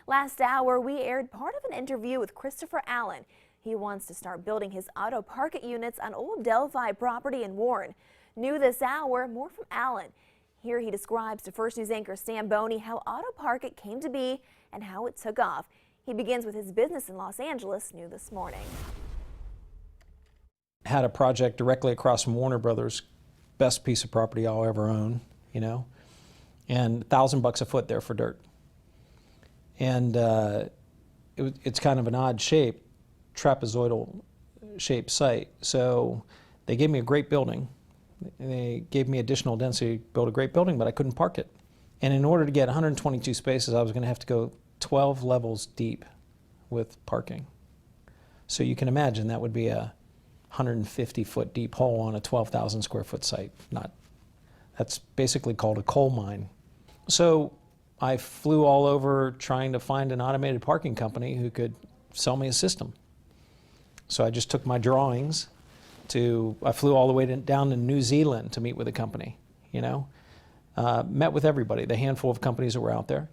Last hour, we aired part of an interview with Christopher Allen. He wants to start building his auto parking units on Old Delphi property in Warren. New this hour, more from Allen. Here he describes to First News anchor Sam Boney how Auto Park came to be and how it took off. He begins with his business in Los Angeles, new this morning. Had a project directly across from Warner Brothers, best piece of property I'll ever own, and $1,000 a foot there for dirt. And it's kind of an odd shape, trapezoidal shaped site. So they gave me a great building. They gave me additional density to build a great building, but I couldn't park it. And in order to get 122 spaces, I was going to have to go 12 levels deep with parking. So you can imagine that would be a 150-foot deep hole on a 12,000 square foot site. That's basically called a coal mine. So I flew all over trying to find an automated parking company who could sell me a system. So I just took my drawings I flew all the way down to New Zealand to meet with a company, met with everybody, the handful of companies that were out there.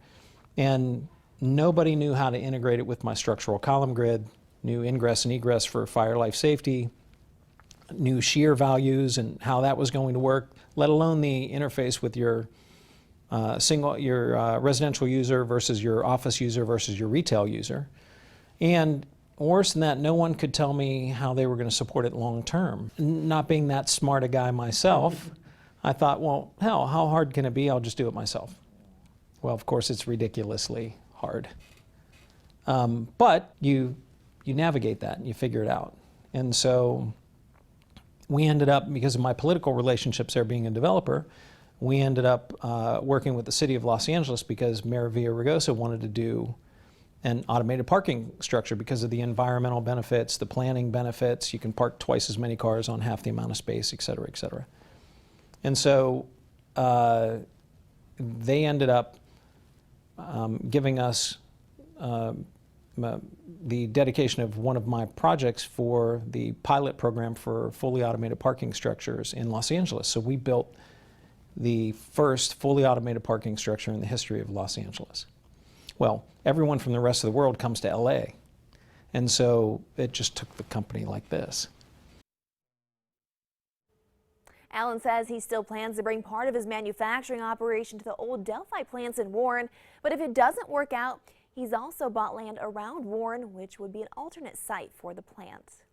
And nobody knew how to integrate it with my structural column grid, knew ingress and egress for fire life safety, knew shear values and how that was going to work, let alone the interface with your residential user versus your office user versus your retail user. And worse than that, no one could tell me how they were going to support it long term. Not being that smart a guy myself, I thought, well, hell, how hard can it be? I'll just do it myself. Well, of course, it's ridiculously hard. But you navigate that and you figure it out. And so we ended up, because of my political relationships there being a developer, we ended up working with the city of Los Angeles because Mayor Villaraigosa wanted to do an automated parking structure because of the environmental benefits, the planning benefits. You can park twice as many cars on half the amount of space, et cetera, et cetera. And so they ended up giving us the dedication of one of my projects for the pilot program for fully automated parking structures in Los Angeles. So we built the first fully automated parking structure in the history of Los Angeles. Well, everyone from the rest of the world comes to LA. And so it just took the company like this. Allen says he still plans to bring part of his manufacturing operation to the Old Delphi plants in Warren, but if it doesn't work out, he's also bought land around Warren, which would be an alternate site for the plant.